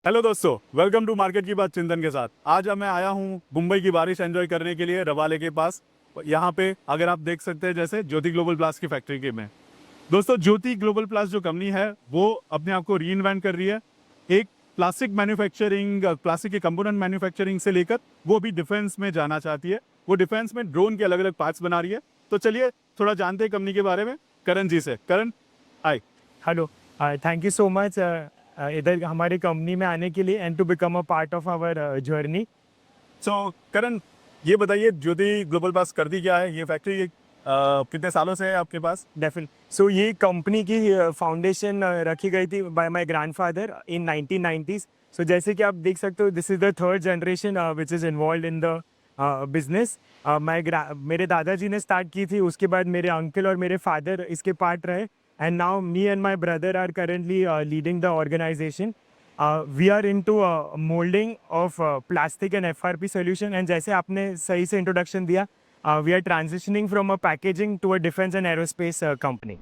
Hello दोस्तों, welcome to market की बात चिंतन के साथ। आज मैं आया हूँ मुंबई की बारिश एंजॉय करने के लिए रवाले के पास। यहाँ पे अगर आप देख सकते हैं जैसे ज्योति ग्लोबल प्लास्ट की फैक्ट्री के में। दोस्तों, ज्योति ग्लोबल प्लास्ट जो कंपनी है वो अपने आप को री इन्वेंट कर रही है। एक प्लास्टिक मैन्युफैक्चरिंग, प्लास्टिक के कंपोनेंट मैन्युफैक्चरिंग से लेकर वो भी डिफेंस में जाना चाहती है। वो डिफेंस में ड्रोन के अलग अलग पार्ट्स बना रही है। तो चलिए थोड़ा जानते हैं कंपनी के बारे में करण जी से। Karan, hi. Hello, thank you so much इधर हमारी कंपनी में आने के लिए and to become a part of our journey. So Karan, ये बताइए ज्योति ग्लोबल पास करती क्या है ये फैक्ट्री? कितने सालों से है आपके पास? डेफिनेट सो ये कंपनी की फाउंडेशन रखी गई थी by my grandfather in 1990s। So जैसे कि आप देख सकते हो, this is the third generation which is involve in the business. मेरे दादाजी ने स्टार्ट की थी, उसके बाद मेरे अंकल और मेरे फादर इसके पार्ट रहे, and now me and my brother are currently leading the organisation. We are in to moulding of plastic and FRP solution, and जैसे आपने सही से इंट्रोडक्शन दिया, we are transitioning from a packaging to a defense and aerospace company.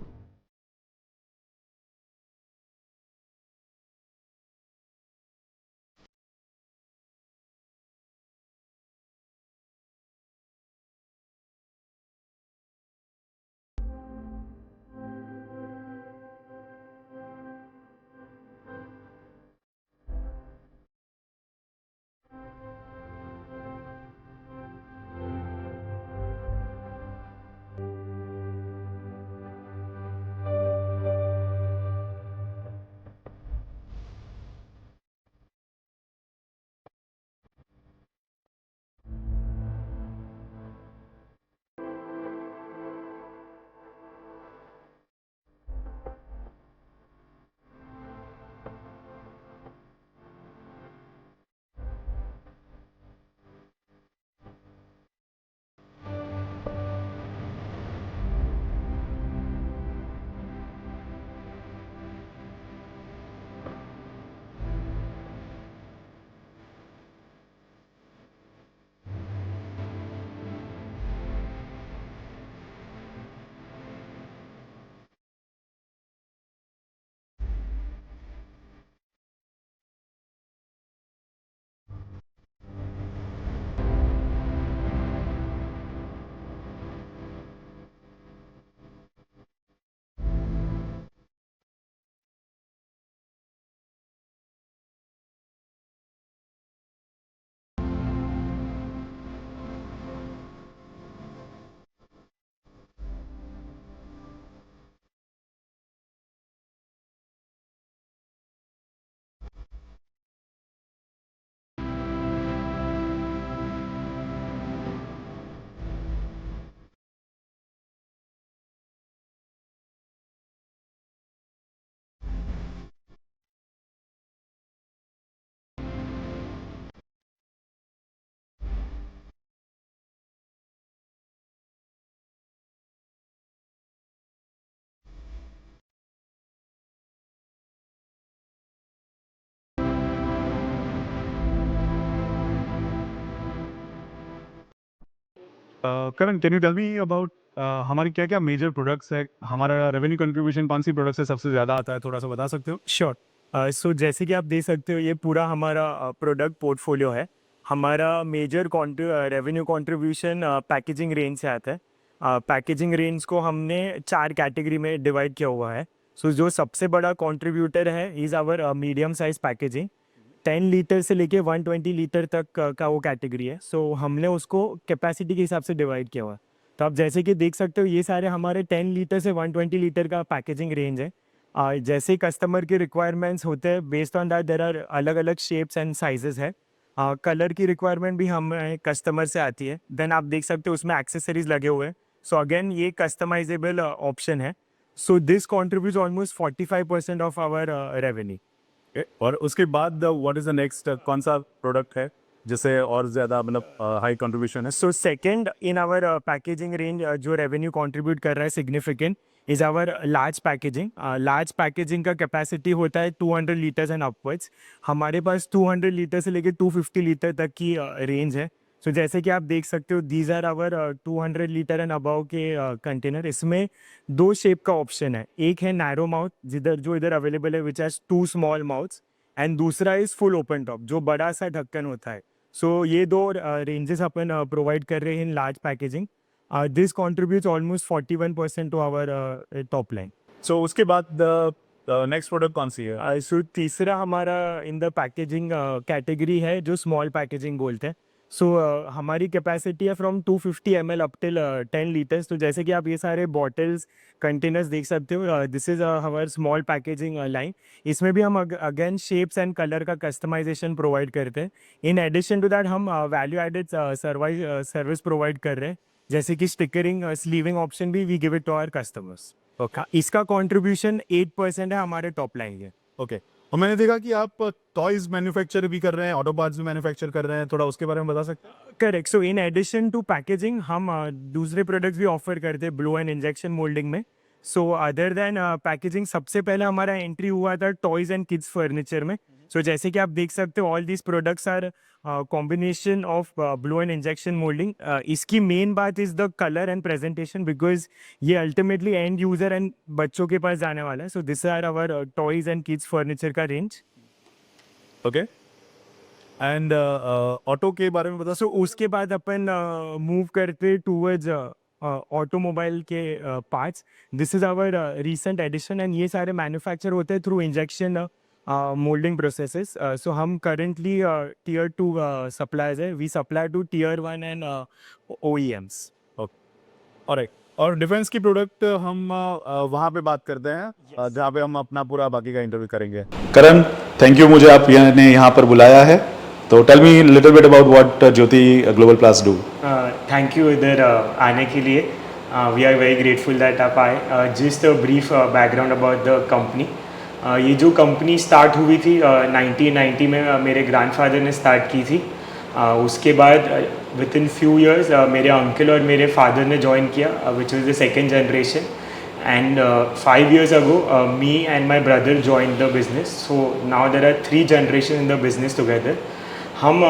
Karan, can you tell me about हमारी क्या क्या major products है? हमारा रेवेन्यू कंट्रीब्यूशन कौन सी प्रोडक्ट से सबसे ज़्यादा आता है, थोड़ा सा बता सकते हो? श्योर। सो जैसे कि आप देख सकते हो, ये पूरा हमारा प्रोडक्ट पोर्टफोलियो है। हमारा major revenue contribution packaging range से आता है। पैकेजिंग रेंज को हमने 4 कैटेगरी में डिवाइड किया हुआ है। सो जो सबसे बड़ा कंट्रीब्यूटर है is our medium size packaging. 10 litre से लेके 120 लीटर तक का वो कैटेगरी है। सो हमने उसको कैपेसिटी के हिसाब से डिवाइड किया हुआ है। तो आप जैसे कि देख सकते हो, ये सारे हमारे 10 लीटर से 120 लीटर का पैकेजिंग रेंज है। जैसे कस्टमर के रिक्वायरमेंट्स होते हैं, based on that there are अलग अलग शेप्स एंड साइजेस है। कलर की रिक्वायरमेंट भी हमें कस्टमर से आती है। देन आप देख सकते हो उसमें एक्सेसरीज लगे हुए हैं। सो अगेन ये कस्टमाइजेबल ऑप्शन है। So this contribute almost 45% of our revenue. और उसके बाद व्हाट इज द नेक्स्ट, कौन सा प्रोडक्ट है जिससे और ज़्यादा मतलब हाई कंट्रीब्यूशन है? So second in our packaging range, जो रेवेन्यू कंट्रीब्यूट कर रहा है significant, is our large packaging. Large packaging का कैपेसिटी होता है 200 लीटर्स एंड अपवर्ड्स। हमारे पास 200 लीटर से लेकर 250 लीटर तक की रेंज है। सो जैसे कि आप देख सकते हो, these are our 200 litre and above के कंटेनर। इसमें 2 शेप का ऑप्शन है। एक है नैरो माउथ, जिधर जो इधर अवेलेबल है, which has 2 small mouths, and दूसरा इज़ फुल ओपन टॉप जो बड़ा सा ढक्कन होता है. सो ये दो रेंजेस अपन प्रोवाइड कर रहे हैं in large packaging. This contributes almost 41% to our top line. So उसके बाद नेक्स्ट प्रोडक्ट कौन सी है? सो तीसरा हमारा इन द पैकेजिंग कैटेगरी है जो स्मॉल पैकेजिंग बोलते हैं. सो हमारी कैपेसिटी है from 250 ml up till 10 litres. तो जैसे कि आप ये सारे बॉटल्स कंटेनर्स देख सकते हो, दिस इज़ हमार स्मॉल पैकेजिंग लाइन. इसमें भी हम अगेन शेप्स एंड कलर का कस्टमाइजेशन प्रोवाइड करते हैं. इन एडिशन टू दैट हम वैल्यू एडेड सर्विस प्रोवाइड कर रहे हैं, जैसे कि स्टिकरिंग स्लीविंग ऑप्शन भी we give it to our customers. Okay इसका कंट्रीब्यूशन 8% है हमारे टॉप लाइन के. ओके. और मैंने देखा कि आप टॉयज मैन्युफैक्चर भी कर रहे हैं, ऑटो पार्ट्स भी मैन्युफैक्चर कर रहे हैं, थोड़ा उसके बारे में बता सकते हैं? Correct. So in addition to packaging हम दूसरे प्रोडक्ट्स भी ऑफर करते हैं ब्लो एंड इंजेक्शन मोल्डिंग में. सो अदर देन पैकेजिंग सबसे पहले हमारा एंट्री हुआ था टॉयज एंड किड्स फर्नीचर में. सो जैसे कि आप देख सकते हो all these products are combination of blow and injection moulding. इसकी मेन बात is the colour and presentation, because ये अल्टीमेटली एंड यूजर एंड बच्चों के पास जाने वाला है. So this are our toys and kids furniture का रेंज. ओके. एंड ऑटो के बारे में बता सो उसके बाद अपन मूव करते टूवर्ड्स ऑटोमोबाइल के parts. This is our recent addition and ये सारे मैन्युफैक्चर होते हैं through injection moulding processes. So हम करेंटली टियर 2 सप्लायर्स है. We supply to tier 1 and OEMs. Alright. और डिफेंस की प्रोडक्ट हम वहाँ पे बात करते हैं जहाँ पे हम अपना पूरा बाकी का इंटरव्यू करेंगे. करण, थैंक यू, मुझे आप यहाँ पर बुलाया है. तो tell me little bit about what Jyoti Global Plas do. Thank you इधर आने के लिए. We are very grateful that आप आए. Just brief background about the company. ये जो कंपनी स्टार्ट हुई थी 1990 में मेरे ग्रैंडफादर ने स्टार्ट की थी. उसके बाद विद इन फ्यू ईयर्स मेरे अंकल और मेरे फादर ने ज्वाइन किया, which is the second generation. And 5 years ago me and my brother joined the business. So now there are 3 generations in the business together. हम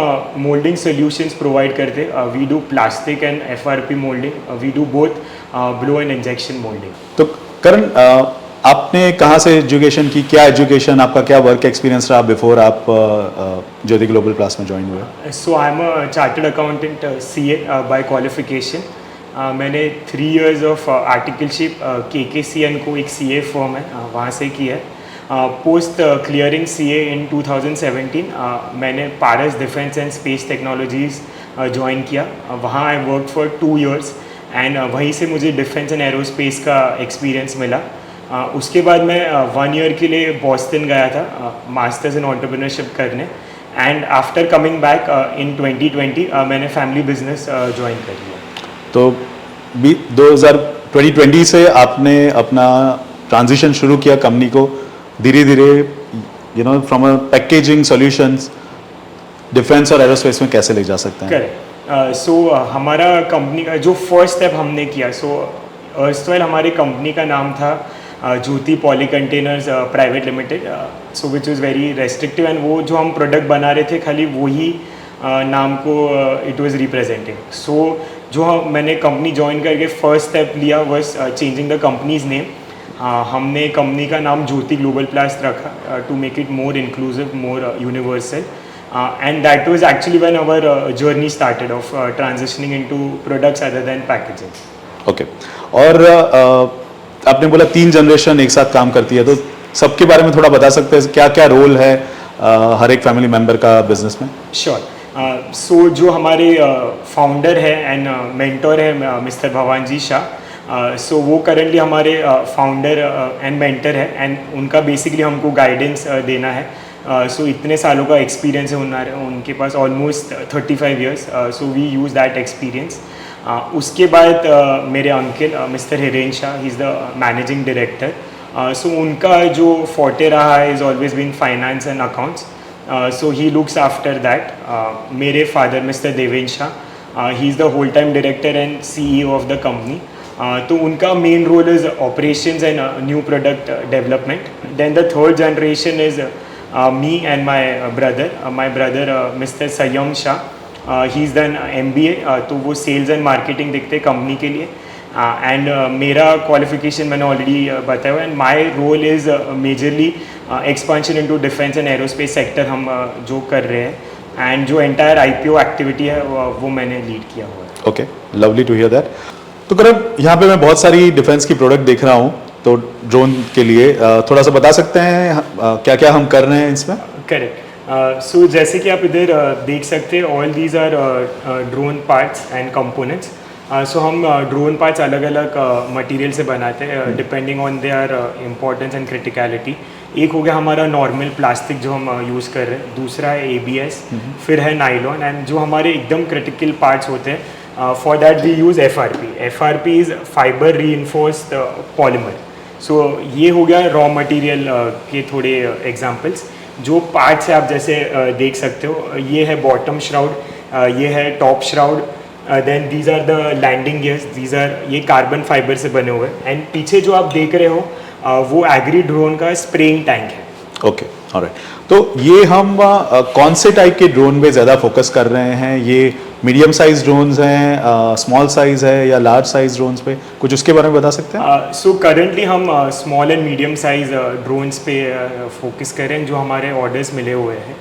moulding solutions provide करते. We do plastic and FRP moulding. We do both blow and injection moulding. तो करण, आपने कहाँ से education की, क्या education, आपका क्या वर्क एक्सपीरियंस रहा बिफोर आप ज्योति ग्लोबल प्लास में ज्वाइन हुए? So I am a chartered accountant CA by qualification. मैंने 3 years ऑफ आर्टिकलशिप KKC&Co एक CA फर्म है वहाँ से की है. पोस्ट क्लियरिंग CA इन 2017 मैंने Paras defence and space technologies join किया. वहाँ I work for 2 years and वहीं से मुझे डिफेंस एंड एरोस्पेस का एक्सपीरियंस मिला. उसके बाद मैं 1 year के लिए बॉस्टन गया था मास्टर्स इन एंटरप्रेन्योरशिप करने. And after coming back in 2020 मैंने फैमिली बिजनेस ज्वाइन कर लिया. तो 2020 से आपने अपना ट्रांजिशन शुरू किया कंपनी को धीरे धीरे from a packaging solutions defence और एरोस्पेस में कैसे ले जा सकते हैं? करेक्ट. सो हमारा कंपनी का जो फर्स्ट स्टेप हमने किया, सो अर्स्टवाइल हमारी कंपनी का नाम था Jyoti poly containers private limited. So which is very restrictive and वो जो हम प्रोडक्ट बना रहे थे खाली वही नाम को इट वाज रिप्रेजेंटिंग. सो जो मैंने कंपनी ज्वाइन करके फर्स्ट स्टेप लिया was changing the company's name. हमने कंपनी का नाम ज्योति ग्लोबल प्लास रखा to make it more inclusive, more universal. And that was actually when our journey started of transitioning into products other than packaging. Okay. और आपने बोला 3 generation एक साथ काम करती है, तो सबके बारे में थोड़ा बता सकते हैं क्या क्या रोल है हर एक फैमिली मेंबर का बिजनेस में? श्योर. सो जो हमारे फाउंडर है एंड मेंटर है मिस्टर भवानजी शाह. सो वो करेंटली हमारे फाउंडर एंड मेंटर है एंड उनका बेसिकली हमको गाइडेंस देना है. सो इतने सालों का एक्सपीरियंस है उनके पास, almost 35 years. So we use that experience. उसके बाद मेरे uncle mister Hiren Shah, he is the managing director. So उनका जो फोर्टे रहा है is always been finance and accounts. So he looks after that. मेरे father mister Deven Shah, he is the whole time director and CEO of the company. तो उनका main role is operations and new product development. Then the third generation is me and my brother Mr. Sayyam Shah. He's done MBA. तो वो sales and marketing देखते हैं company के लिए. And मेरा qualification मैंने ऑलरेडी बताया हुआ, and my role is majorly expansion into defence and aerospace sector हम जो कर रहे हैं, एंड जो एंटायर IPO एक्टिविटी है वो मैंने लीड किया हुआ है। Okay, lovely to hear that. तो करब यहाँ पे मैं बहुत सारी डिफेंस की प्रोडक्ट देख रहा हूँ, तो ड्रोन के लिए थोड़ा सा बता सकते हैं क्या क्या हम कर रहे हैं इसमें? करेक्ट। सो जैसे कि आप इधर देख सकते हैं, all these are drone parts and components. So हम ड्रोन पार्ट्स अलग अलग मटेरियल से बनाते हैं depending on their importance and criticality. एक हो गया हमारा नॉर्मल प्लास्टिक जो हम यूज़ कर रहे हैं, दूसरा है ABS, फिर है नाइलॉन, एंड जो हमारे एकदम क्रिटिकल पार्ट्स होते हैं for that we use FRP। FRP is fibre reinforced polymer. So ये हो गया रॉ मटेरियल के थोड़े एग्जांपल्स। जो पार्ट्स है आप जैसे देख सकते हो, ये है बॉटम श्राउड, ये है top shroud, then these are the landing gears, these are ये कार्बन फाइबर से बने हुए हैं, एंड पीछे जो आप देख रहे हो वो एग्री ड्रोन का स्प्रेइंग टैंक है। Okay, alright. तो ये हम कौन से टाइप के ड्रोन पे ज़्यादा फोकस कर रहे हैं? ये मीडियम साइज ड्रोन्स हैं, स्मॉल साइज है, या लार्ज साइज ड्रोन्स पे कुछ उसके बारे में बता सकते हैं? सो करेंटली हम small and medium size drones पे फोकस कर रहे हैं, जो हमारे ऑर्डर्स मिले हुए हैं।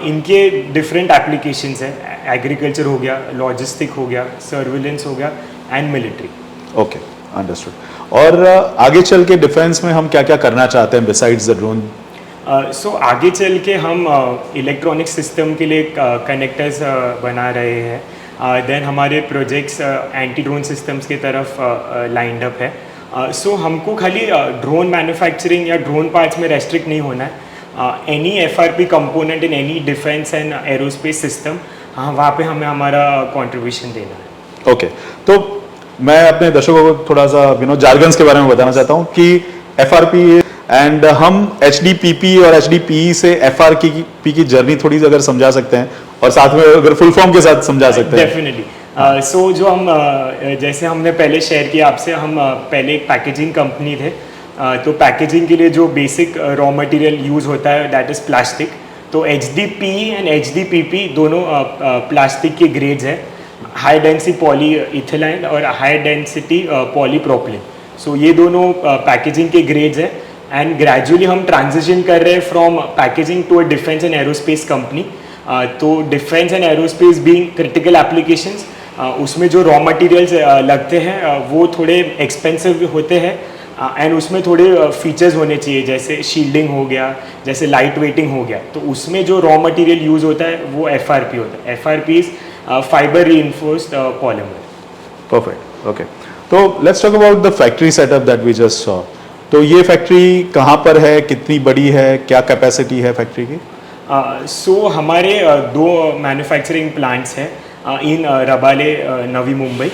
इनके डिफरेंट एप्लीकेशंस हैं, एग्रीकल्चर हो गया, लॉजिस्टिक हो गया, सर्विलेंस हो गया, एंड मिलिट्री। Okay, understood. और आगे चल के डिफेंस में हम क्या क्या करना चाहते हैं बिसाइड्स द ड्रोन? सो आगे चल के हम इलेक्ट्रॉनिक सिस्टम के लिए कनेक्टर्स बना रहे हैं। देन हमारे प्रोजेक्ट्स एंटी ड्रोन सिस्टम्स की तरफ लाइंड अप है। सो हमको खाली ड्रोन मैन्युफैक्चरिंग या ड्रोन पार्ट्स में रेस्ट्रिक्ट नहीं होना है। Any FRP component in any defence and aerospace system, हाँ वहाँ पे हमें हमारा कंट्रीब्यूशन देना है। ओके, तो मैं अपने दर्शकों को थोड़ा सा जार्गन्स के बारे में बताना चाहता हूँ कि FRP एंड हम HDPP और HDPE से FRP की जर्नी थोड़ी सी अगर समझा सकते हैं, और साथ में अगर फुल फॉर्म के साथ समझा सकते हैं। डेफिनेटली। सो जो हम जैसे हमने पहले शेयर किया आपसे, हम पहले एक पैकेजिंग कंपनी थे। तो पैकेजिंग के लिए जो बेसिक रॉ मटेरियल यूज़ होता है दैट इज़ प्लास्टिक। तो HDPE एंड HDPP दोनों प्लास्टिक के ग्रेड्स हैं, हाई डेंसिटी पॉली इथिलीन और हाई डेंसिटी पॉलीप्रोपिलीन। सो ये दोनों पैकेजिंग के ग्रेड्स हैं, एंड ग्रेजुअली हम ट्रांजिशन कर रहे हैं from packaging to a defence and aerospace company. तो defence and aerospace being critical applications, उसमें जो रॉ मटेरियल्स लगते हैं वो थोड़े एक्सपेंसिव होते हैं, एंड उसमें थोड़े फीचर्स होने चाहिए, जैसे शील्डिंग हो गया, जैसे लाइट वेटिंग हो गया। तो उसमें जो रॉ मटेरियल यूज़ होता है वो FRP होता है। FRP is fibre reinforced polymer. Perfect, okay. तो let's talk about the factory setup that we just saw. तो ये फैक्ट्री कहाँ पर है, कितनी बड़ी है, क्या कैपेसिटी है फैक्ट्री की? सो हमारे दो मैन्युफैक्चरिंग प्लांट्स हैं इन रबाले, नवी मुंबई।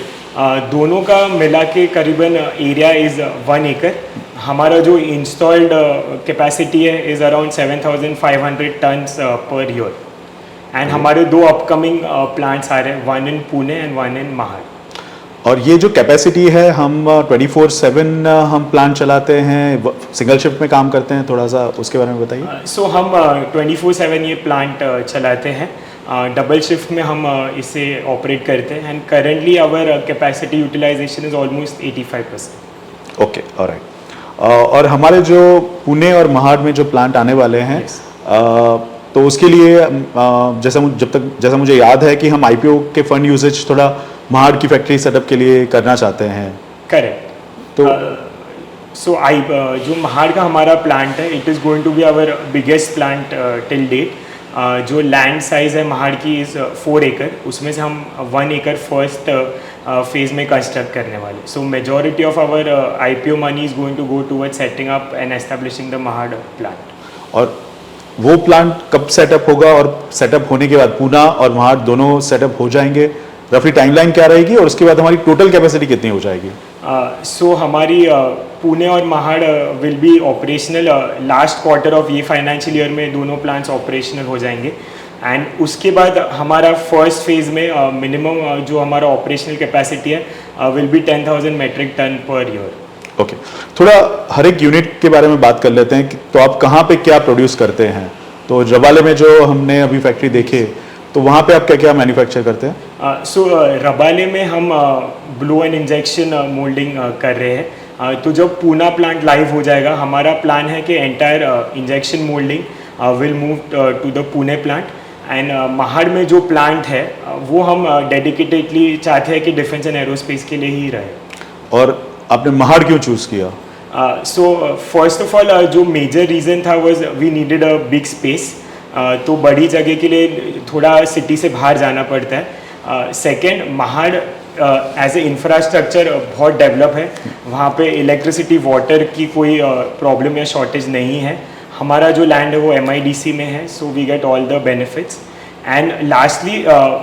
दोनों का मिला के करीबन एरिया इज़ 1 एकड़। हमारा जो इंस्टॉल्ड कैपेसिटी है is around 7,500 tonnes per year, and हमारे दो अपकमिंग प्लांट्स आ रहे हैं, one in Pune and one in Mahad. और ये जो कैपेसिटी है, हम 24/7 हम प्लांट चलाते हैं, सिंगल शिफ्ट में काम करते हैं, थोड़ा सा उसके बारे में बताइए। सो हम 24/7 ये प्लांट चलाते हैं, डबल शिफ्ट में हम इसे ऑपरेट करते हैं, and currently our capacity utilisation is almost 85%। Okay, alright. और हमारे जो पुणे और महाड में जो प्लांट आने वाले हैं, तो उसके लिए जैसा मुझे याद है कि हम IPO के फंड यूजेज थोड़ा महाड की फैक्ट्री सेटअप के लिए करना चाहते हैं। करेक्ट। तो सो जो महाड का हमारा प्लांट है, it is going to be our biggest plant till date. जो लैंड साइज़ है महाड की इज़ 4 एकड़, उसमें से हम 1 एकड़ फर्स्ट फेज में कंस्ट्रक्ट करने वाले। So majority of our IPO money is going to go towards setting up and establishing the Mahad plant. और वो प्लांट कब सेटअप होगा, और सेटअप होने के बाद पूना और महाड दोनों सेटअप हो जाएंगे? रफली टाइमलाइन क्या रहेगी, और उसके बाद हमारी टोटल कैपेसिटी कितनी हो जाएगी? सो हमारी पुणे और Mahad will be operational last quarter of ये फाइनेंशियल ईयर में, दोनों प्लांट्स ऑपरेशनल हो जाएंगे, एंड उसके बाद हमारा फर्स्ट फेज में मिनिमम जो हमारा ऑपरेशनल कैपेसिटी है will be 10,000 metric tonne per year. Okay, थोड़ा हर एक यूनिट के बारे में बात कर लेते हैं। तो आप कहाँ पे क्या प्रोड्यूस करते हैं? तो रबाले में जो हमने अभी फैक्ट्री देखी, तो वहाँ पे आप क्या क्या मैन्युफैक्चर करते हैं? सो रबाले में हम ब्लो एंड इंजेक्शन मोल्डिंग कर रहे हैं। तो जब पूना प्लांट लाइव हो जाएगा, हमारा प्लान है कि entire injection moulding will move to the Pune plant. And Mahad में जो प्लांट है वो हम डेडिकेटेडली चाहते हैं कि डिफेंस एंड एरोस्पेस के लिए ही रहे। और आपने महाड़ क्यों चूज किया? सो फर्स्ट ऑफ ऑल जो मेजर रीज़न था was we needed a big space. तो बड़ी जगह के लिए थोड़ा सिटी से बाहर जाना पड़ता है। Second, Mahad as a infrastructure बहुत डेवलप है, वहाँ पे इलेक्ट्रिसिटी वाटर की कोई प्रॉब्लम या शॉर्टेज नहीं है। हमारा जो लैंड है वो MIDC में है, so we get all the benefits. And lastly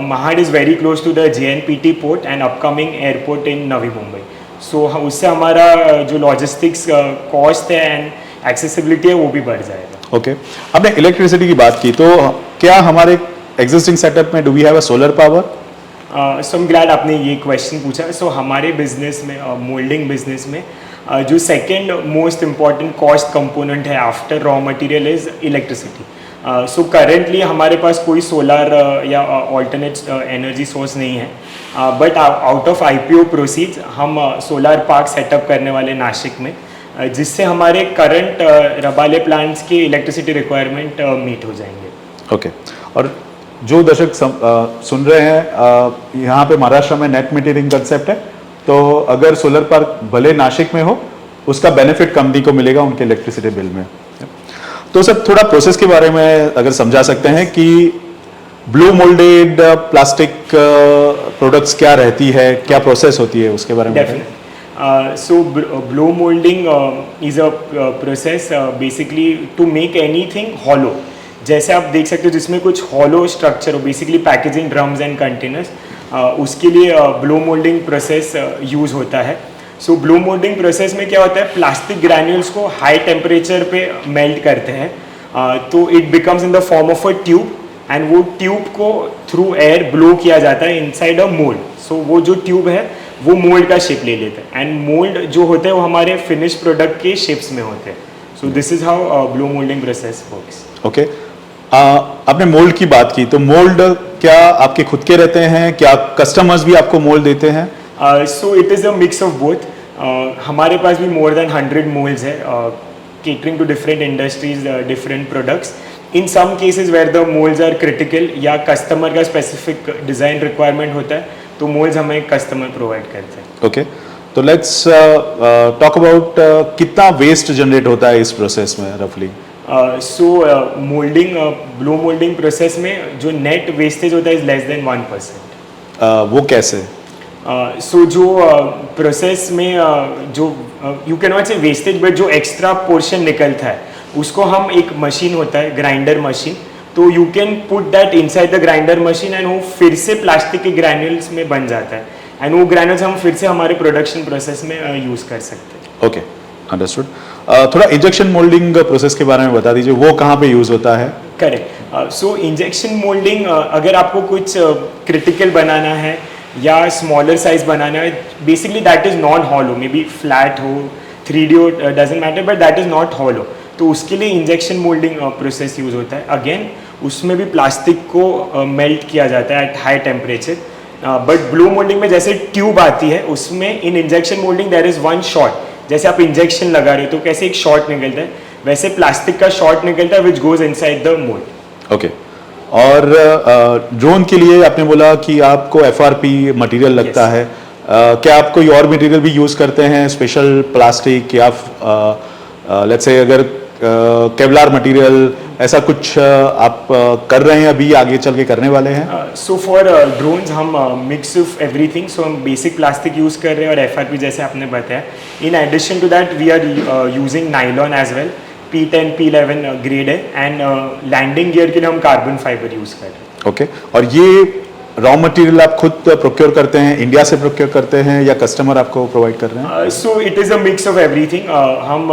Mahad is very close to the JNPT port and upcoming airport in Navi Mumbai. So उससे हमारा जो लॉजिस्टिक्स कॉस्ट है एंड एक्सेसिबिलिटी है वो भी बढ़ जाएगा। ओके, आपने इलेक्ट्रिसिटी की बात की, तो क्या हमारे एग्जिस्टिंग सेटअप में do we have a solar power? So I am glad आपने ये क्वेश्चन पूछा। सो हमारे बिजनेस में मोल्डिंग बिजनेस में जो second most important cost component है after raw material is electricity. So currently हमारे पास कोई सोलर या ऑल्टरनेट एनर्जी सोर्स नहीं है, but out of IPO proceeds हम सोलर पार्क सेटअप करने वाले नासिक में, जिससे हमारे करंट रबाले प्लांट्स की इलेक्ट्रिसिटी रिक्वायरमेंट मीट हो जाएंगे। ओके, और जो दर्शक सुन रहे हैं, यहाँ पे महाराष्ट्र में नेट मीटरिंग कंसेप्ट है, तो अगर सोलर पार्क भले नासिक में हो, उसका बेनिफिट कंपनी को मिलेगा उनके इलेक्ट्रिसिटी बिल में। तो सर थोड़ा प्रोसेस के बारे में अगर समझा सकते हैं कि ब्लू मोल्डेड प्लास्टिक प्रोडक्ट्स क्या रहती है, क्या प्रोसेस होती है, उसके बारे में बताइए। So blow molding is a process basically to make anything hollow। जैसे आप देख सकते हो जिसमें कुछ hollow स्ट्रक्चर हो, basically packaging drums and containers, उसके लिए ब्लो मोल्डिंग प्रोसेस यूज़ होता है। सो ब्लो मोल्डिंग प्रोसेस में क्या होता है, प्लास्टिक ग्रैन्यूल्स को हाई टेम्परेचर पे मेल्ट करते हैं, तो it becomes in the form of a tube, and वो ट्यूब को थ्रू एयर ब्लो किया जाता है इनसाइड अ मोल्ड। सो वो जो ट्यूब है वो मोल्ड का शेप ले लेता है, एंड मोल्ड जो होते हैं वो हमारे फिनिश प्रोडक्ट के शेप्स में होते हैं। So this is how blow moulding process works. Okay, आपने मोल्ड की बात की, तो मोल्ड क्या आपके खुद के रहते हैं, क्या कस्टमर्स भी आपको मोल्ड देते हैं? So it is a mix of both. हमारे पास भी मोर देन 100 मोल्ड्स है, catering to different industries, different products. In some cases where the moulds are critical या कस्टमर का स्पेसिफिक डिज़ाइन रिक्वायरमेंट होता है, तो मोल्ड्स हमें कस्टमर प्रोवाइड करते हैं। ओके, तो लेट्स टॉक अबाउट कितना वेस्ट जनरेट होता है इस प्रोसेस में रफली? सो मोल्डिंग ब्लो मोल्डिंग प्रोसेस में जो नेट वेस्टेज होता है इज लेस देन 1%। वो कैसे? सो जो प्रोसेस में जो यू कैन नॉट से वेस्टेज, बट जो एक्स्ट्रा पोर्शन निकलता है उसको हम, एक मशीन होता है ग्राइंडर मशीन, तो you can put that inside the grinder machine and वो फिर से प्लास्टिक के ग्रैन्यूल्स में बन जाता है, एंड वो ग्रैन्यूल्स हम फिर से हमारे प्रोडक्शन प्रोसेस में यूज़ कर सकते हैं। Okay, understood. थोड़ा इंजेक्शन मोल्डिंग प्रोसेस के बारे में बता दीजिए, वो कहाँ पे यूज़ होता है? करेक्ट। सो इंजेक्शन मोल्डिंग, अगर आपको कुछ क्रिटिकल बनाना है या स्मॉलर साइज बनाना है, basically that is not hollow, may be flat हो, 3D हो, doesn't matter, but that is not hollow, तो उसके लिए इंजेक्शन मोल्डिंग प्रोसेस यूज़ होता है। अगेन उसमें भी प्लास्टिक को मेल्ट किया जाता है at high temperature, but blow moulding में जैसे ट्यूब आती है, उसमें in injection moulding there is one shot. जैसे आप इंजेक्शन लगा रहे हो तो कैसे एक शॉट निकलता है, वैसे प्लास्टिक का शॉट निकलता है which goes inside the mould. Okay, और ड्रोन के लिए आपने बोला कि आपको FRP मटेरियल लगता है, क्या आप कोई और मटेरियल भी यूज़ करते हैं, स्पेशल प्लास्टिक या लेट्स से अगर केवलार मटेरियल, ऐसा कुछ आप कर रहे हैं अभी, आगे चल के करने वाले हैं? सो फॉर ड्रोन्स हम मिक्स ऑफ एवरीथिंग, सो हम बेसिक प्लास्टिक यूज़ कर रहे हैं और FRP जैसे आपने बताया। In addition to that we are using nylon as well, P10 P11 grade है, एंड लैंडिंग गियर के लिए हम कार्बन फाइबर यूज़ कर रहे हैं। ओके, और ये रॉ मटेरियल आप खुद प्रोक्योर करते हैं, इंडिया से प्रोक्योर करते हैं, या कस्टमर आपको प्रोवाइड कर रहे हैं? So it is a mix of everything. हम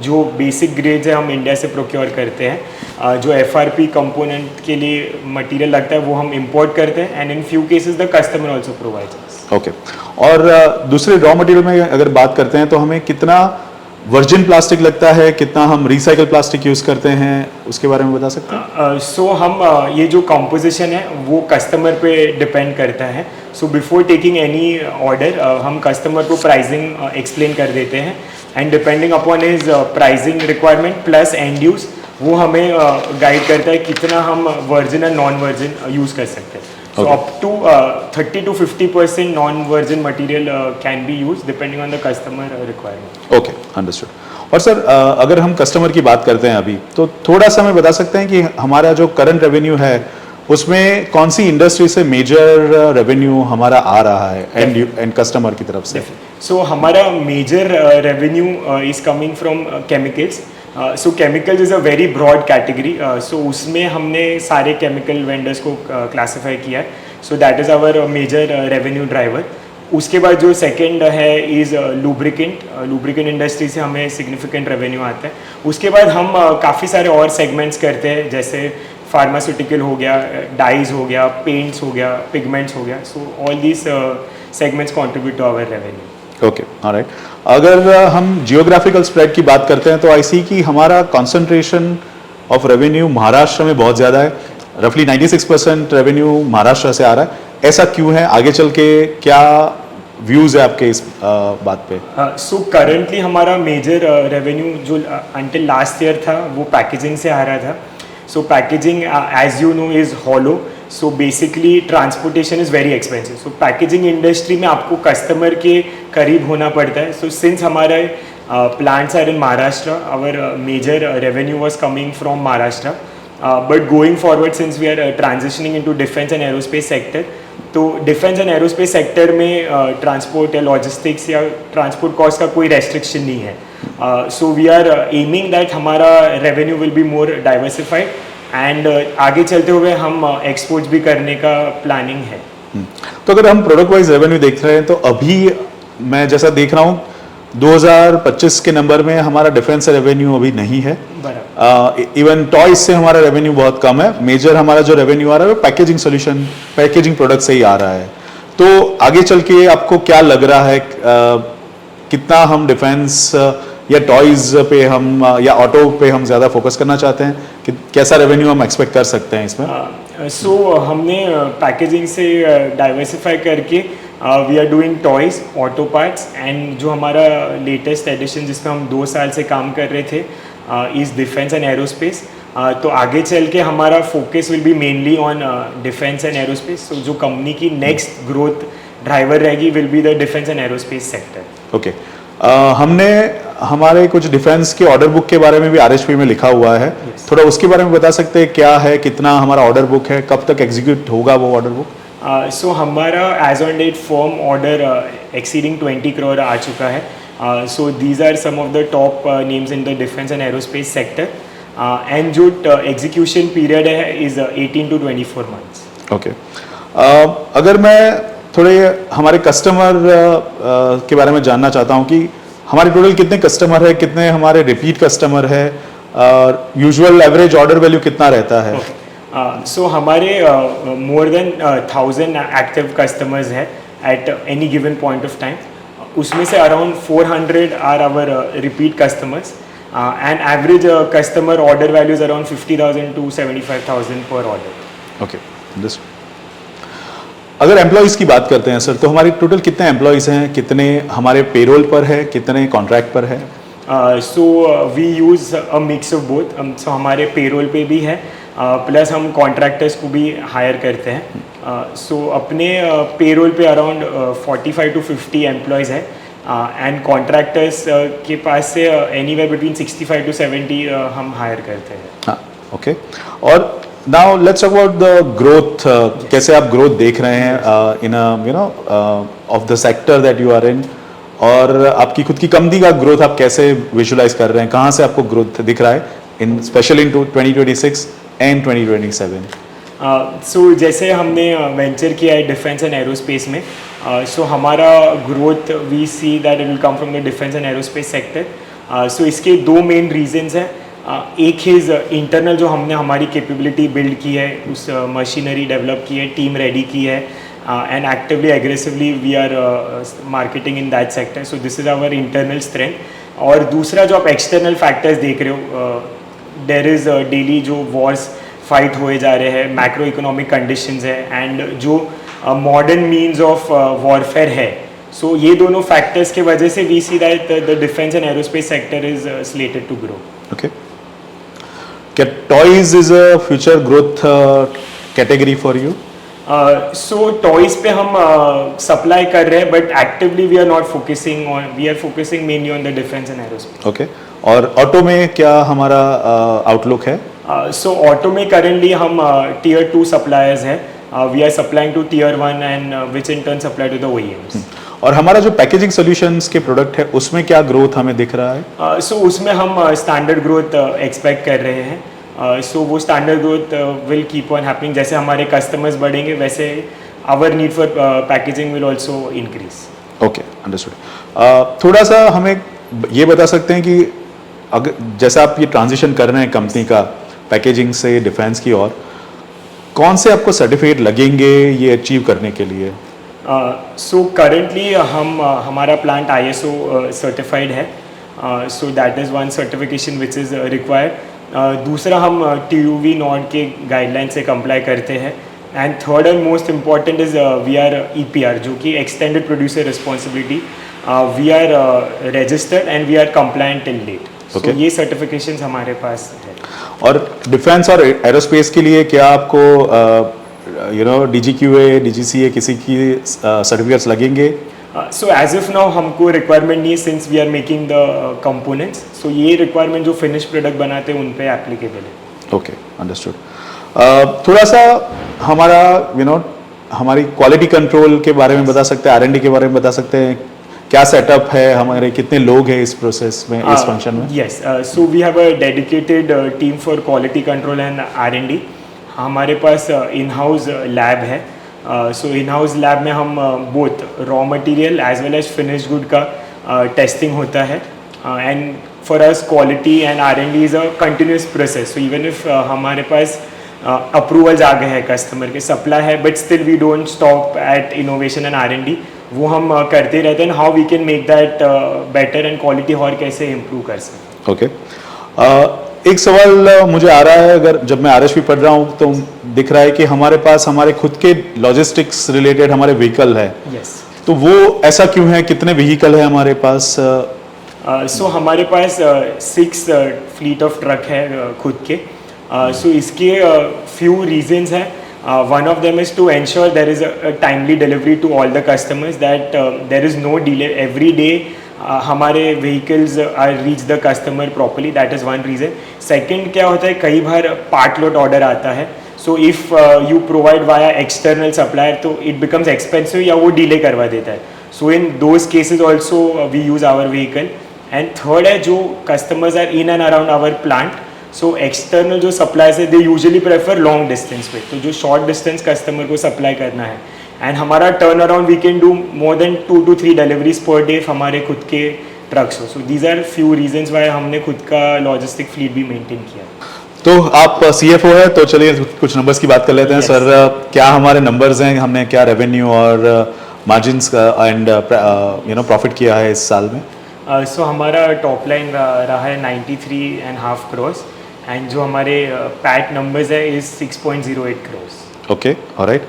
जो बेसिक ग्रेड्स है हम इंडिया से प्रोक्योर करते हैं, जो FRP कंपोनेंट के लिए मटेरियल लगता है वो हम इंपोर्ट करते हैं, and in few cases the customer also provides us. Okay, और दूसरे रॉ मटेरियल में अगर बात करते हैं तो हमें कितना वर्जिन प्लास्टिक लगता है, कितना हम रिसाइकल प्लास्टिक यूज करते हैं, उसके बारे में बता सकते हैं? सो हम ये जो कॉम्पोजिशन है वो कस्टमर पे डिपेंड करता है. So before taking any order हम कस्टमर को प्राइसिंग एक्सप्लेन कर देते हैं and depending upon his pricing requirement plus and use वो हमें गाइड करता है कितना हम वर्जिन और नॉन वर्जिन यूज़ कर सकते हैं. So Okay. up to 30 to 50% non-virgin material can be used depending on the customer requirement. Okay, understood. और सर अगर हम कस्टमर की बात करते हैं अभी, तो थोड़ा सा हमें बता सकते हैं कि हमारा जो करंट रेवेन्यू है उसमें कौन सी इंडस्ट्री से मेजर रेवेन्यू हमारा आ रहा है एंड कस्टमर की तरफ से? So हमारा major revenue is coming from chemicals. So chemicals is a very broad category. So उसमें हमने सारे chemical vendors को classify किया है. So that is our major revenue driver. उसके बाद जो सेकेंड है इज़ लुब्रिकेंट. लुब्रिकेंट इंडस्ट्री से हमें सिग्निफिकेंट रेवेन्यू आता है. उसके बाद हम काफ़ी सारे और सेगमेंट्स करते हैं जैसे फार्मास्यूटिकल हो गया, डाइज हो गया, पेंट्स हो गया, पिगमेंट्स हो गया. So all these segments contribute to our revenue. Okay, alright. अगर हम जियोग्राफिकल स्प्रेड की बात करते हैं तो आई सी कि हमारा कंसंट्रेशन ऑफ रेवेन्यू महाराष्ट्र में बहुत ज़्यादा है. रफली 96% रेवेन्यू महाराष्ट्र से आ रहा है. ऐसा क्यों है? आगे चल के क्या व्यूज़ है आपके इस बात पे? सो करंटली हमारा मेजर रेवेन्यू जो अंटिल लास्ट ईयर था वो पैकेजिंग से आ रहा था. So packaging as you know is hollow. So basically transportation is very expensive. So packaging industry में आपको कस्टमर के करीब होना पड़ता है. सो सिंस हमारे plants are in Maharashtra, our major revenue was coming from Maharashtra. But going forward, since we are transitioning into defense and aerospace sector, तो defence and aerospace sector में ट्रांसपोर्ट या logistics या transport cost का कोई restriction नहीं है. So we are aiming that हमारा revenue will be more diversified and आगे चलते हुए हम एक्सपोर्ट्स भी करने का प्लानिंग है. तो अगर हम प्रोडक्ट वाइज रेवेन्यू देख रहे हैं तो अभी मैं जैसा देख रहा हूँ 2025 के नंबर में हमारा डिफेंस रेवेन्यू अभी नहीं है. इवन टॉयज से हमारा रेवेन्यू बहुत कम है. मेजर हमारा जो रेवेन्यू आ रहा है वो पैकेजिंग सोल्यूशन, पैकेजिंग प्रोडक्ट से ही आ रहा है. तो आगे चल के आपको क्या लग रहा है, कितना हम डिफेंस या टॉयज पे हम या ऑटो पे हम ज़्यादा फोकस करना चाहते हैं, कि कैसा रेवेन्यू हम एक्सपेक्ट कर सकते हैं इसमें? सो हमने पैकेजिंग से डाइवर्सिफाई करके we are doing toys, auto parts and जो हमारा लेटेस्ट एडिशन जिसमें हम 2 साल से काम कर रहे थे इज़ डिफेंस एंड एरोस्पेस. तो आगे चल के हमारा focus will be mainly on defence and aerospace. So जो कंपनी की नेक्स्ट ग्रोथ ड्राइवर रहेगी will be the defence and aerospace sector. Okay. हमने हमारे कुछ डिफेंस के ऑर्डर बुक के बारे में भी आरएचपी में लिखा हुआ है. थोड़ा उसके बारे में बता सकते हैं, क्या है, कितना हमारा ऑर्डर बुक है, कब तक एग्जीक्यूट होगा वो ऑर्डर बुक? सो हमारा as on date firm order exceeding 20 crore आ चुका है. So these are some of the top names in the defence and aerospace sector and जो एग्जीक्यूशन पीरियड है इज़ 18 to 24 months. ओके. अगर मैं थोड़े हमारे कस्टमर के बारे में जानना चाहता हूँ कि हमारे टोटल कितने कस्टमर है, कितने हमारे रिपीट कस्टमर है, यूजुअल एवरेज ऑर्डर वैल्यू कितना रहता है? सो हमारे मोर देन 1000 एक्टिव कस्टमर्स है at any given point of time. उसमें से around 400 are our repeat customers and average customer order value is around 50,000 to 75,000 पर ऑर्डर. ओके. अगर एम्प्लॉयज़ की बात करते हैं सर, तो हमारे टोटल कितने एम्प्लॉयज़ हैं, कितने हमारे पेरोल पर है, कितने कॉन्ट्रैक्ट पर है? So we use a mix of both. So हमारे पेरोल पे भी है प्लस हम कॉन्ट्रैक्टर्स को भी हायर करते हैं. सो अपने पेरोल पे अराउंड 45 to 50 एम्प्लॉयज़ है एंड कॉन्ट्रैक्टर्स के पास से एनीवेयर बिटवीन 65 to 70 हम हायर करते हैं. हाँ, ओके. और now let's talk about the growth. कैसे आप ग्रोथ देख रहे हैं in you know of the sector that you are in, और आपकी खुद की कंपनी का ग्रोथ आप कैसे विजुलाइज कर रहे हैं, कहाँ से आपको ग्रोथ दिख रहा है इन स्पेशली इन 2026 एंड 2027? सो जैसे हमने वेंचर किया है डिफेंस एंड एरोस्पेस में, सो हमारा growth we see that it will come from the defence and aerospace sector. So इसके 2 मेन रीजंस हैं. एक इज़ इंटरनल जो हमने हमारी कैपेबिलिटी बिल्ड की है, उस मशीनरी डेवलप की है, टीम रेडी की है and actively aggressively we are marketing in that sector. So this is our internal strength. और दूसरा जो आप एक्सटर्नल फैक्टर्स देख रहे हो, देर इज़ डेली जो वॉर्स फाइट हुए जा रहे हैं, मैक्रो इकोनॉमिक कंडीशंस है, एंड जो मॉडर्न मीन्स ऑफ वॉरफेयर है. सो ये दोनों फैक्टर्स के वजह से we see that the defence and aerospace sector is slated to grow. Okay, क्या toys is a future growth category for you? So toys पे हम सप्लाई कर रहे हैं, but actively we are not focusing on, we are focusing mainly on the defence and aerospace. Okay, और auto में क्या हमारा आउटलुक है? सो ऑटो में करेंटली हम टियर 2 सप्लायर्स हैं. We are supplying to tier 1 and which in turn supply to the OEMs. और हमारा जो पैकेजिंग सॉल्यूशंस के प्रोडक्ट है उसमें क्या ग्रोथ हमें दिख रहा है? सो उसमें हम स्टैंडर्ड ग्रोथ एक्सपेक्ट कर रहे हैं. सो वो standard growth will keep on happening. जैसे हमारे कस्टमर्स बढ़ेंगे वैसे our need for packaging will also increase. Okay, understood. थोड़ा सा हमें ये बता सकते हैं कि अगर जैसा आप ये ट्रांजिशन कर रहे हैं कंपनी का पैकेजिंग से डिफेंस की ओर, कौन से आपको सर्टिफिकेट लगेंगे ये अचीव करने के लिए? सो करेंटली हमारा प्लांट ISO सर्टिफाइड है. So that is one certification which is required. दूसरा हम TUV नॉड के गाइडलाइन से कंप्लाई करते हैं. And third and most important is we are EPR, जो कि extended producer responsibility. We are registered and we are compliant till date. Okay. ये certifications हमारे पास है. और डिफेंस और एरोस्पेस के लिए क्या आपको DGQA, DGCA किसी की सर्टिफिकेट्स लगेंगे? सो एज इफ नाउ हमको रिक्वायरमेंट नहीं है, since we are making the components. So ये रिक्वायरमेंट जो फिनिश प्रोडक्ट बनाते हैं उन पे एप्लीकेबल है. Okay, understood. थोड़ा सा हमारा हमारी क्वालिटी कंट्रोल के बारे में बता सकते हैं, R&D के बारे में बता सकते हैं, क्या सेटअप है, हमारे कितने लोग हैं इस प्रोसेस में, इस फंक्शन में? Yes, so we have a dedicated team for quality control and R&D. हमारे पास इन हाउस लैब है. सो इन हाउस लैब में हम both raw material as well as finish good का टेस्टिंग होता है. And for us quality and R&D is a continuous process. So even if हमारे पास approvals आ गए हैं कस्टमर के, सप्लाई है, but still we don't stop at innovation and R&D. वो हम करते रहते हैं. How we can make that better and quality और कैसे इम्प्रूव कर सकते. ओके, एक सवाल मुझे आ रहा है, अगर जब मैं RSP पढ़ रहा हूँ तो दिख रहा है कि हमारे पास हमारे खुद के लॉजिस्टिक्स रिलेटेड हमारे व्हीकल है. यस. तो वो ऐसा क्यों है? कितने व्हीकल है हमारे पास? सो हमारे पास 6 फ्लीट ऑफ ट्रक है खुद के. सो इसके फ्यू रीजंस हैं. One of them is to ensure there is a timely delivery to all the customers, that there is no delay every day. हमारे vehicles reach the customer properly. That is one reason. Second क्या होता है, कई बार part load order आता है. So if you provide via external supplier तो it becomes expensive या वो delay करवा देता है. So in those cases also we use our vehicle. And third है, जो customers are in and around our plant. So external जो supplies है they usually prefer long distance पे. तो जो शॉर्ट डिस्टेंस कस्टमर को सप्लाई करना है, एंड हमारा turn around we can do more than 2 to 3 deliveries per day हमारे खुद के ट्रक्स हो. So these are few reasons why हमने खुद का लॉजिस्टिक फ्लीट भी मेंटेन किया. तो आप CFO है, तो चलिए कुछ नंबर्स की बात कर लेते हैं. सर, क्या हमारे नंबर्स हैं, हमने क्या रेवेन्यू और मार्जिन्स एंड प्रॉफिट किया है इस साल में? सो हमारा टॉप लाइन रहा है 93.5 crores, एंड जो हमारे पैट नंबर्स है इज 6.08 crores. Okay, alright.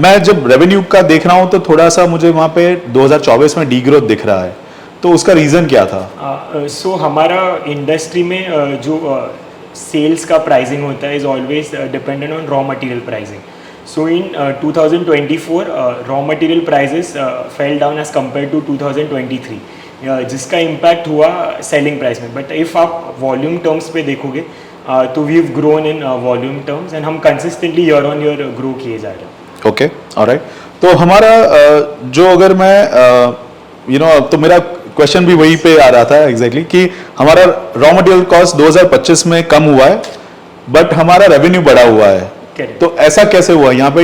मैं जब रेवेन्यू का देख रहा हूँ तो थोड़ा सा मुझे वहाँ पे 2024 में डीग्रोथ दिख रहा है, तो उसका रीज़न क्या था? सो हमारा इंडस्ट्री में जो सेल्स का प्राइसिंग होता है is always dependent on raw material pricing. So in 2024 raw material prices fell down as compare to 2023, जिसका इम्पैक्ट हुआ सेलिंग प्राइस में. बट इफ़ आप वॉल्यूम टर्म्स पे देखोगे तो we have grown in volume terms, and हम consistently year on year grow किए जा रहे हैं. Okay, alright. तो हमारा जो अगर मैं तो मेरा क्वेश्चन भी वही पे आ रहा था एग्जैक्टली कि हमारा रॉ मटेरियल कॉस्ट 2025 में कम हुआ है बट हमारा रेवेन्यू बढ़ा हुआ है. Correct. तो ऐसा कैसे हुआ? यहाँ पे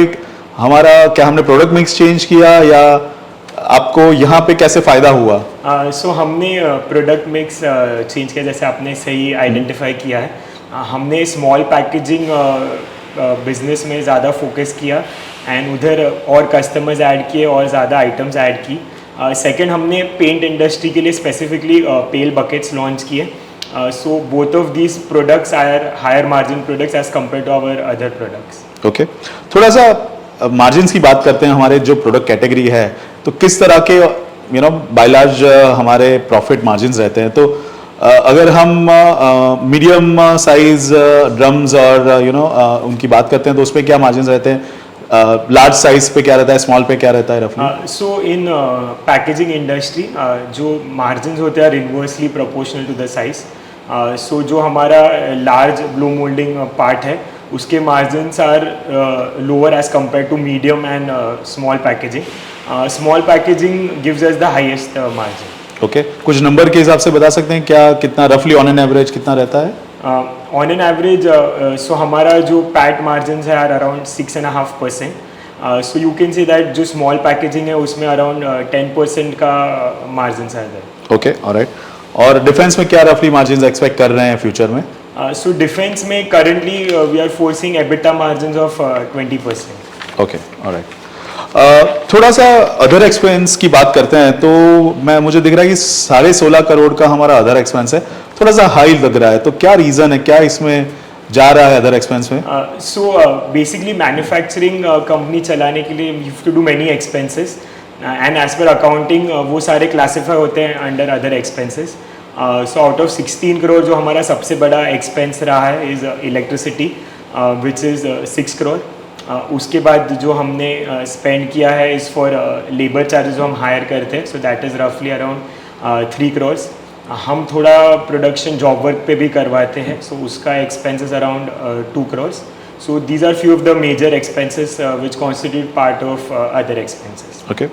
हमारा क्या हमने प्रोडक्ट मिक्स चेंज किया या आपको यहाँ पे कैसे फायदा हुआ? सो हमने प्रोडक्ट मिक्स चेंज किया, जैसे आपने सही आइडेंटिफाई किया है. हमने स्मॉल पैकेजिंग बिजनेस में ज़्यादा फोकस किया, एंड उधर और कस्टमर्स ऐड किए और ज़्यादा आइटम्स ऐड की. सेकंड हमने पेंट इंडस्ट्री के लिए स्पेसिफिकली पेल बकेट्स लॉन्च किए. So both of these products are higher margin products as compare to our other products. Okay, थोड़ा सा मार्जिन्स की बात करते हैं. हमारे जो प्रोडक्ट कैटेगरी है तो किस तरह के बाय लार्ज हमारे प्रॉफिट मार्जिन्स रहते हैं. तो अगर हम मीडियम साइज ड्रम्स और उनकी बात करते हैं तो उसमें क्या मार्जिन्स रहते हैं, लार्ज साइज पे क्या रहता है, स्मॉल पे क्या रहता है रफली. सो इन पैकेजिंग इंडस्ट्री जो मार्जिन्स होते हैं inversely proportional to the size. So जो हमारा लार्ज ब्लो मोल्डिंग पार्ट है उसके margins are lower as compare to medium and small packaging. Small packaging gives us the highest margin. Okay, कुछ number के हिसाब से बता सकते हैं क्या, कितना रफली ऑन एन एवरेज कितना रहता है? ऑन एन एवरेज सो हमारा जो पैट मार्जिन्स है are around 6.5%. So you can say that जो स्मॉल पैकेजिंग है उसमें अराउंड 10% का मार्जिन्स है. Okay, alright. और डिफेंस में क्या रफली मार्जिन्स एक्सपेक्ट कर रहे हैं फ्यूचर में? सो डिफेंस में currently we are forcing EBITDA margins of 20%. Okay, alright. थोड़ा सा अदर एक्सपेंस की बात करते हैं तो मुझे दिख रहा है कि 16.5 करोड़ का हमारा अदर एक्सपेंस है, थोड़ा सा हाई लग रहा है. तो क्या रीजन है, क्या इसमें जा रहा है अदर एक्सपेंस में? सो बेसिकली मैन्युफैक्चरिंग कंपनी चलाने के लिए you have to do many expenses and as per accounting वो सारे क्लासीफाई होते हैं under other expenses. So out of 16 crore जो हमारा सबसे बड़ा एक्सपेंस रहा है is electricity which is 6 crore. उसके बाद जो हमने स्पेंड किया है इज़ फॉर लेबर चार्जेस जो हम हायर करते हैं. सो दैट इज़ रफली अराउंड 3 करोड़. हम थोड़ा प्रोडक्शन जॉब वर्क पे भी करवाते हैं सो उसका expenses around 2 crore. So these are few of the major expenses which constitute part of other expenses. Okay,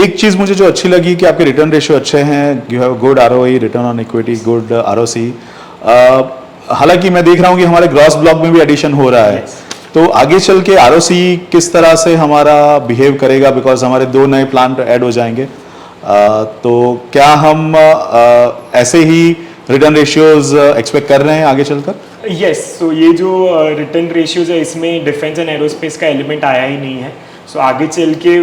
एक चीज़ मुझे जो अच्छी लगी कि आपके रिटर्न रेशियो अच्छे हैं, you have good ROE, return on equity, good ROC. हालांकि मैं देख रहा हूँ कि हमारे ग्रॉस ब्लॉक में भी एडिशन हो रहा है. तो आगे चल के ROC किस तरह से हमारा बिहेव करेगा, बिकॉज हमारे 2 नए प्लांट ऐड हो जाएंगे. तो क्या हम ऐसे ही रिटर्न रेशियोज एक्सपेक्ट कर रहे हैं आगे चलकर? यस. सो ये जो रिटर्न रेशियोज है इसमें डिफेंस एंड एरोस्पेस का एलिमेंट आया ही नहीं है. सो आगे चल के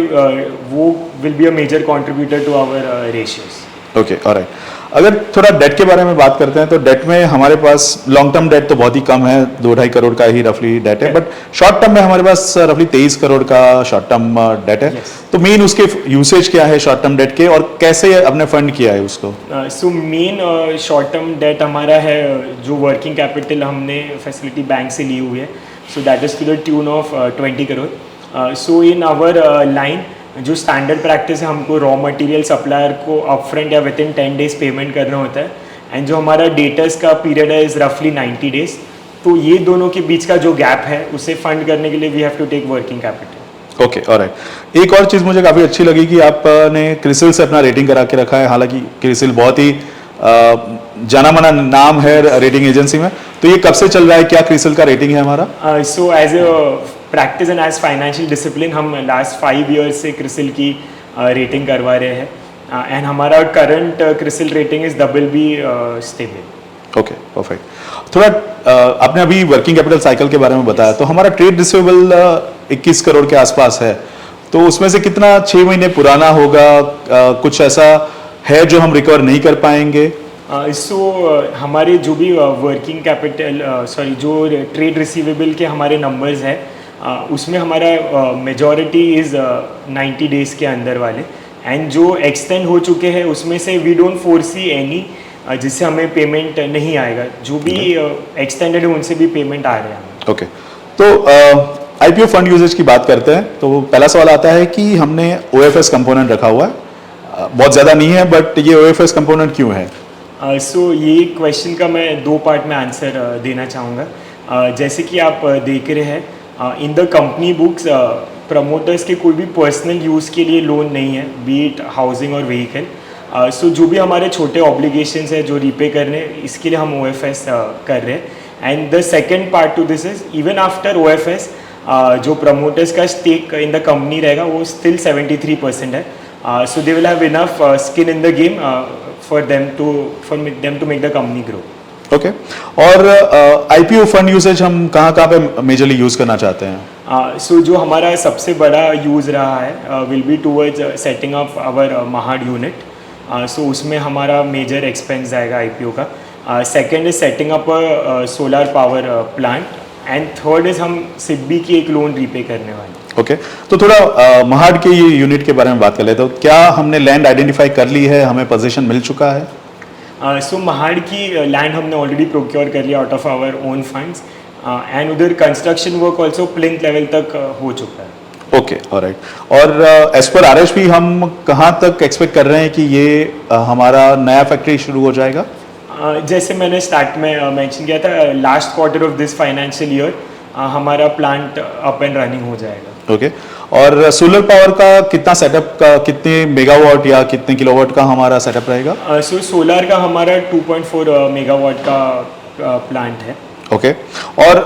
वो will be a major contributor to our ratios. Okay, alright. अगर थोड़ा डेट के बारे में बात करते हैं तो डेट में हमारे पास लॉन्ग टर्म डेट तो बहुत ही कम है, 2-2.5 करोड़ का ही रफली डेट है. बट शॉर्ट टर्म में हमारे पास रफली 23 करोड़ का शॉर्ट टर्म डेट है. तो मेन उसके यूसेज क्या है शॉर्ट टर्म डेट के, और कैसे आपने फंड किया है उसको? So main short term debt हमारा है जो वर्किंग कैपिटल हमने फैसिलिटी बैंक से ली हुई है. So that is to the tune of 20 crore. So in our line जो स्टैंडर्ड प्रैक्टिस है हमको रॉ मटेरियल सप्लायर को अपफ्रंट या विद इन 10 डेज पेमेंट करना होता है. एंड जो हमारा डेटर्स का पीरियड है इज़ रफली 90 डेज. तो ये दोनों के बीच का जो गैप है उसे फंड करने के लिए we have to take working capital. Okay, alright. एक और चीज़ मुझे काफ़ी अच्छी लगी कि आपने क्रिसिल से अपना रेटिंग करा के रखा है. हालांकि क्रिसिल बहुत ही जाना माना नाम है रेटिंग एजेंसी में. तो ये कब से चल रहा है, क्या क्रिसिल का रेटिंग है हमारा? So as a practice and as financial discipline हम लास्ट 5 ईयर्स से क्रिसिल की रेटिंग करवा रहे हैं. एंड हमारा current CRISIL rating is BB stable. Okay, perfect. थोड़ा आपने अभी वर्किंग कैपिटल साइकिल के बारे में बताया, तो हमारा ट्रेड रिसीवेबल 21 करोड़ के आसपास है. तो उसमें से कितना 6 महीने पुराना होगा, कुछ ऐसा है जो हम रिकवर नहीं कर पाएंगे? हमारे जो भी वर्किंग कैपिटल जो ट्रेड रिसीवेबल के हमारे नंबर्स हैं उसमें हमारा मेजॉरिटी इज़ 90 डेज़ के अंदर वाले. एंड जो एक्सटेंड हो चुके हैं उसमें से वी डोंट फोरसी एनी जिससे हमें पेमेंट नहीं आएगा. जो भी एक्सटेंडेड है उनसे भी पेमेंट आ रहे हैं. ओके, तो IPO फंड यूजेज की बात करते हैं तो पहला सवाल आता है कि हमने OFS कंपोनेंट रखा हुआ है. बहुत ज़्यादा नहीं है, बट ये OFS कंपोनेंट क्यों है? ये क्वेश्चन का मैं 2 पार्ट में आंसर देना चाहूँगा. जैसे कि आप देख रहे हैं इन द कंपनी बुक्स प्रमोटर्स के कोई भी पर्सनल यूज़ के लिए लोन नहीं है, बी इट हाउसिंग और व्हीकल. जो भी हमारे छोटे ऑब्लिगेशंस है जो रीपे करने इसके लिए हम OFS कर रहे हैं. And the second part to this is even after OFS जो प्रमोटर्स का स्टेक इन द कंपनी रहेगा वो स्टिल 73% है. So they will have enough skin in the game for them to make the company grow. Okay, और IPO fund usage हम कहाँ पे majorly use करना चाहते हैं? सो जो हमारा सबसे बड़ा यूज़ रहा है will be towards setting up our Mahad unit. So उसमें हमारा मेजर एक्सपेंस जाएगा आईपीओ का. Second is setting up solar power plant. And third is हम सिडबी की एक लोन रीपे करने वाले. ओके तो थोड़ा महाड के ये यूनिट के बारे में बात कर लेते हो. क्या हमने लैंड आइडेंटिफाई कर ली है, हमें पोजीशन मिल चुका है? सो महाड की लैंड हमने ऑलरेडी प्रोक्योर कर लिया out of our own funds. And उधर construction work also plinth level तक हो चुका है. Okay alright. और एज पर आरएचपी हम कहाँ तक एक्सपेक्ट कर रहे हैं कि ये हमारा नया फैक्ट्री शुरू हो जाएगा? जैसे मैंने स्टार्ट में मेंशन किया था, last quarter of this financial year हमारा प्लांट अप एंड रनिंग हो जाएगा. ओके और सोलर पावर का कितना सेटअप का, कितने मेगावाट या कितने किलोवाट का हमारा सेटअप रहेगा? सो सोलर का हमारा 2.4 मेगावाट का प्लांट है. ओके और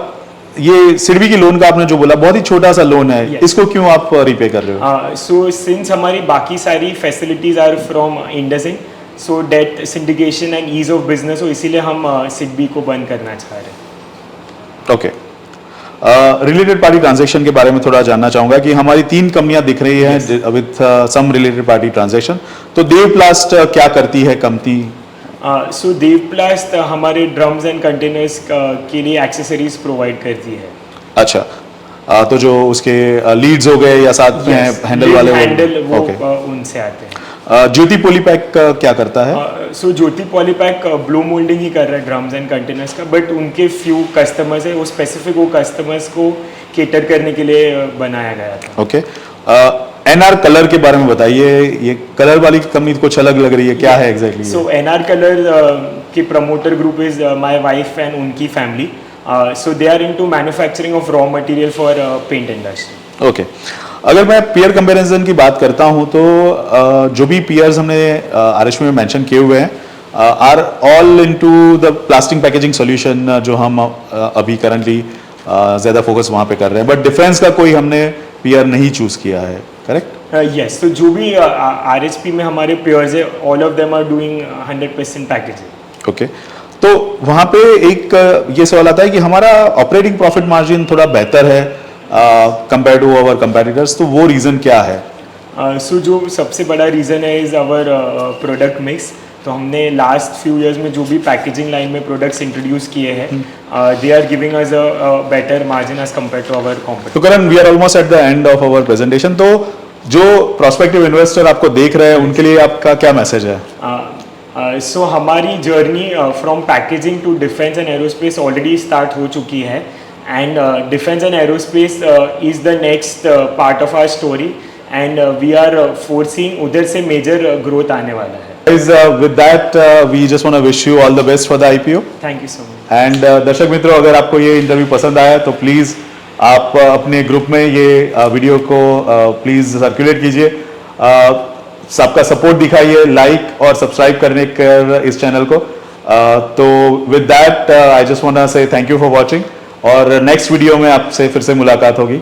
ये सिडबी की लोन का आपने जो बोला बहुत ही छोटा सा लोन है, Yes. इसको क्यों आप रिपे कर रहे हो? सो सिंस हमारी बाकी सारी facilities are from IndusInd, so debt syndication and ease of business हो, इसीलिए हम सिडबी को बंद करना चाह रहे हैं. ओके रिलेटेड पार्टी ट्रांजैक्शन के बारे में थोड़ा जानना चाहूंगा कि हमारी 3 कंपनियां दिख रही हैं with some related party transaction. तो देवप्लास्ट क्या करती है कंपनी? सो देवप्लास्ट हमारे ड्रम्स एंड कंटेनर्स के लिए एक्सेसरीज प्रोवाइड करती है. अच्छा तो जो उसके लीड्स हो गए या साथ में हैंडल वाले हैंडल वो ओके. उनसे आते हैं. ज्योति पॉलीपैक क्या करता है? सो ज्योति पॉलीपैक ब्लो मोल्डिंग ही कर रहा है ड्रम्स एंड कंटेनर्स का, बट उनके फ्यू कस्टमर्स है, वो स्पेसिफिक वो कस्टमर्स को केटर करने के लिए बनाया गया था. ओके एनआर कलर के बारे में बताइए. ये कलर वाली कंपनी कुछ अलग लग रही है, क्या है एग्जैक्टली? सो एनआर कलर के promoter group is my wife and उनकी फैमिली. So they are into manufacturing of raw material for paint industry. Okay अगर मैं पीयर कंपैरिजन की बात करता हूं तो जो भी पीयर्स हमने आरएचपी में मेंशन किए हुए हैं are all into the plastic packaging solution, जो हम अभी करंटली ज़्यादा फोकस वहां पे कर रहे हैं. बट डिफरेंस का कोई हमने पीयर नहीं चूज किया है, करेक्ट? यस. तो जो भी आरएचपी में हमारे पेयर्स है, all of them are doing 100% packaging. Okay तो वहां पे एक ये सवाल आता है कि हमारा ऑपरेटिंग प्रॉफिट मार्जिन थोड़ा बेहतर है कंपेयर टू अवर कंपेटिटर्स, तो वो रीजन क्या है? सो जो सबसे बड़ा रीज़न है इज़ आवर प्रोडक्ट मिक्स. तो हमने लास्ट फ्यू इयर्स में जो भी पैकेजिंग लाइन में प्रोडक्ट्स इंट्रोड्यूस किए हैं, they are giving us a better margin as compare to our competitor. तो Karan we are almost at the end of our presentation. तो जो प्रोस्पेक्टिव इन्वेस्टर आपको देख रहे हैं उनके लिए आपका क्या मैसेज है? सो हमारी journey from packaging to defence and aerospace already start हो चुकी है. And defence and aerospace is the next part of our story, and we are forcing उधर से मेजर ग्रोथ आने वाला है. Guys, with that, we just want to wish you all the best for the IPO. Thank you so much. And दर्शक मित्रों, अगर आपको ये इंटरव्यू पसंद आया तो प्लीज़ आप अपने ग्रुप में ये वीडियो को प्लीज़ सर्कुलेट कीजिए. सबका सपोर्ट दिखाइए, लाइक और सब्सक्राइब करने कर इस चैनल को. तो with that I just want to say thank you for watching, और नेक्स्ट वीडियो में आपसे फिर से मुलाकात होगी.